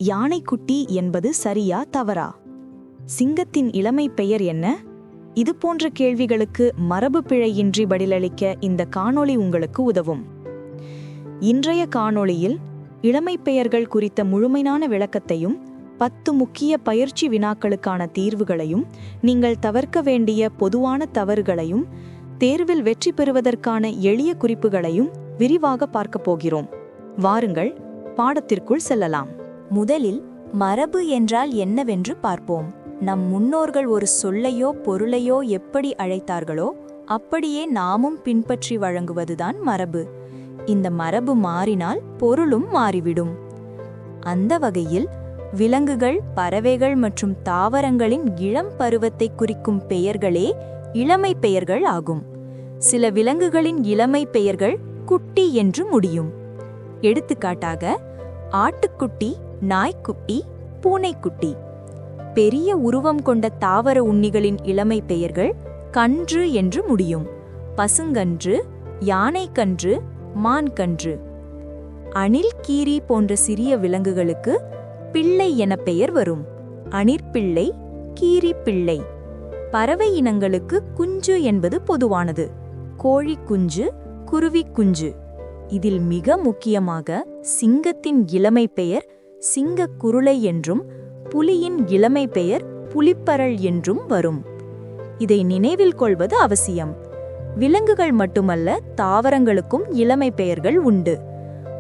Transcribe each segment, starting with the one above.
யானைக்குட்டி என்பது சரியா தவறா? சிங்கத்தின் இளமை பெயர் என்ன? இது போன்ற கேள்விகளுக்கு மரபு பிழையின்றி பதிலளிக்க இந்த காணொளி உங்களுக்கு உதவும். இன்றைய காணொளியில் இளமை பெயர்கள் குறித்த முழுமையான விளக்கத்தையும் 10 முக்கிய பயிற்சி வினாக்களுக்கான தீர்வுகளையும், நீங்கள் தவிர்க்க வேண்டிய பொதுவான தவறுகளையும், தேர்வில் வெற்றி பெறுவதற்கான எளிய குறிப்புகளையும் விரிவாக பார்க்கப் போகிறோம். வாருங்கள், பாடத்திற்குள் செல்லலாம். முதலில் மரபு என்றால் என்னவென்று பார்ப்போம். நம் முன்னோர்கள் ஒரு சொல்லையோ பொருளையோ எப்படி அழைத்தார்களோ அப்படியே நாமும் பின்பற்றி வழங்குவதுதான் மரபு. இந்த மரபு மாறினால் பொருளும் மாறிவிடும். அந்த வகையில் விலங்குகள், பறவைகள் மற்றும் தாவரங்களின் இளம் பருவத்தை குறிக்கும் பெயர்களே இளமை பெயர்கள் ஆகும். சில விலங்குகளின் இளமை பெயர்கள் குட்டி என்று முடியும். எடுத்துக்காட்டாக ஆட்டுக்குட்டி, நாய்க்குட்டி, பூனைக்குட்டி. பெரிய உருவம் கொண்ட தாவர உண்ணிகளின் இளமை பெயர்கள் கன்று என்று முடியும். பசுங்கன்று, யானைக்கன்று, மான்கன்று. அணில், கீரி போன்ற சிறிய விலங்குகளுக்கு பிள்ளை என பெயர் வரும். அணிற்பிள்ளை, கீரி பிள்ளை. பறவை இனங்களுக்கு குஞ்சு என்பது பொதுவானது. கோழி குஞ்சு, குருவி குஞ்சு. இதில் மிக முக்கியமாக சிங்கத்தின் இளமை பெயர் சிங்கக் குருளை என்றும், புலியின் இளமை பெயர் புலிப்பரல் என்றும் வரும். இதை நினைவில் கொள்வது அவசியம். விலங்குகள் மட்டுமல்ல, தாவரங்களுக்கும் இளமை பெயர்கள் உண்டு.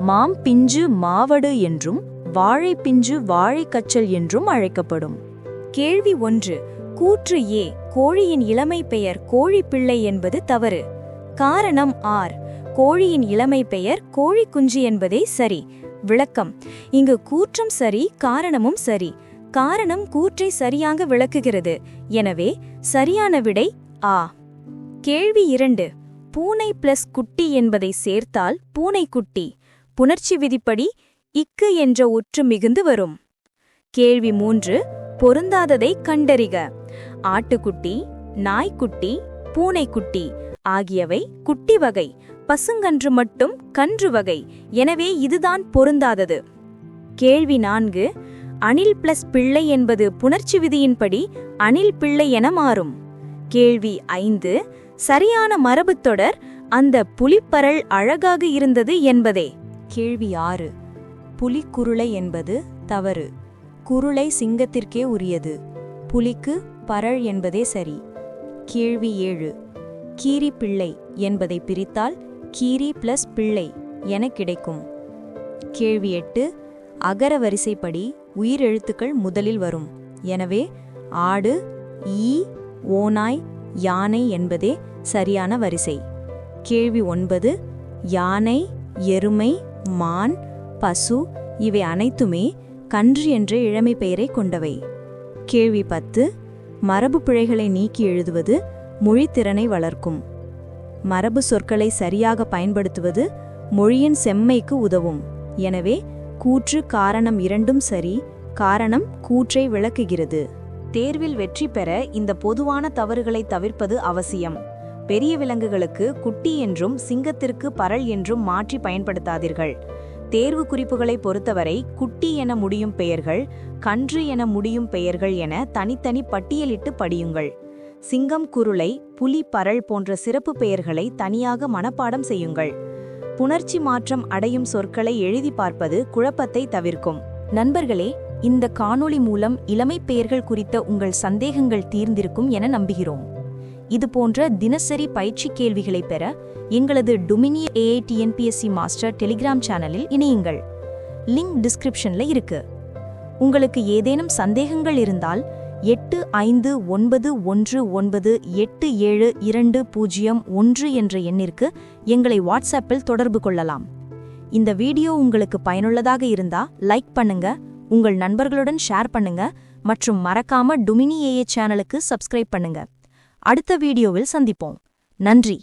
மாம் பிஞ்சு மாவடு என்றும், வாழை பிஞ்சு வாழைக்கச்சல் என்றும் அழைக்கப்படும். கேள்வி 1. கூற்று ஏ, கோழியின் இளமை பெயர் கோழி பிள்ளை என்பது தவறு. காரணம் ஆர், கோழியின் இளமை பெயர் கோழி குஞ்சு என்பதே சரி. விளக்கம்: இங்கு கூற்றும் சரி, காரணமும் சரி. காரணம் கூற்றை சரியாக விளக்குகிறது. எனவே சரியான விடை ஆ. கேள்வி 2. பூனை பிளஸ் குட்டி என்பதை சேர்த்தால் பூனைக்குட்டி. புணர்ச்சி விதிப்படி இக்கு என்ற ஒற்று மிகுந்து வரும். கேள்வி 3. பொருந்தாததை கண்டறிக. ஆட்டுக்குட்டி, நாய்க்குட்டி, பூனைக்குட்டி ஆகியவை குட்டி வகை. பசுங்கன்று மட்டும் கன்று வகை. எனவே இதுதான் பொருந்தாதது. கேள்வி 4. அணில் பிளஸ் பிள்ளை என்பது புணர்ச்சி விதியின்படி அணில் பிள்ளை என மாறும். கேள்வி 5. சரியான மரபுத் தொடர் அந்த புலிப்பரல் அழகாக இருந்தது என்பதே. கேள்வி 6. புலிக்குருளை என்பது தவறு. குருளை சிங்கத்திற்கே உரியது. புலிக்கு பரல் என்பதே சரி. கேள்வி 7. கீரி பிள்ளை என்பதை பிரித்தால் கீரி பிளஸ் பிள்ளை என கிடைக்கும். கேள்வி 8. அகர வரிசைப்படி உயிரெழுத்துக்கள் முதலில் வரும். எனவே ஆடு, ஈ, ஓநாய், யானை என்பதே சரியான வரிசை. கேள்வி 9. யானை, எருமை, மான், பசு இவை அனைத்துமே கன்று என்ற இளமை பெயரை கொண்டவை. கேள்வி 10. மரபு பிழைகளை நீக்கி எழுதுவது மொழித்திறனை வளர்க்கும். மரபு சொற்களை சரியாக பயன்படுத்துவது மொழியின் செம்மைக்கு உதவும். எனவே கூற்று, காரணம் இரண்டும் சரி. காரணம் கூற்றை விளக்குகிறது. தேர்வில் வெற்றி பெற இந்த பொதுவான தவறுகளை தவிர்ப்பது அவசியம். பெரிய விலங்குகளுக்கு குட்டி என்றும் சிங்கத்திற்கு பரல் என்றும் மாற்றி பயன்படுத்தாதீர்கள். தேர்வு குறிப்புகளை பொறுத்தவரை குட்டி என முடியும் பெயர்கள், கன்று என முடியும் பெயர்கள் என தனித்தனி பட்டியலிட்டு படியுங்கள். சிங்கம், குருளை, புலி, பரல் போன்ற சிறப்பு பெயர்களை தனியாக மனப்பாடம் செய்யுங்கள். புணர்ச்சி மாற்றம் அடையும் சொற்களை எழுதி பார்ப்பது குழப்பத்தை தவிர்க்கும். நண்பர்களே, இந்த காணொளி மூலம் இளமை பெயர்கள் குறித்த உங்கள் சந்தேகங்கள் தீர்ந்திருக்கும் என நம்புகிறோம். இதுபோன்ற தினசரி பயிற்சி கேள்விகளை பெற எங்களது டுமினி AITNPSC மாஸ்டர் டெலிகிராம் சேனலில் இணையுங்கள். லிங்க் டிஸ்கிரிப்ஷன்ல இருக்கு. உங்களுக்கு ஏதேனும் சந்தேகங்கள் இருந்தால் 859119872001 என்ற எண்ணிற்கு எங்களை வாட்ஸ்அப்பில் தொடர்பு கொள்ளலாம். இந்த வீடியோ உங்களுக்கு பயனுள்ளதாக இருந்தா லைக் பண்ணுங்க, உங்கள் நண்பர்களுடன் ஷேர் பண்ணுங்க மற்றும் மறக்காம டுமினி AI சேனலுக்கு சப்ஸ்கிரைப் பண்ணுங்க. அடுத்த வீடியோவில் சந்திப்போம். நன்றி.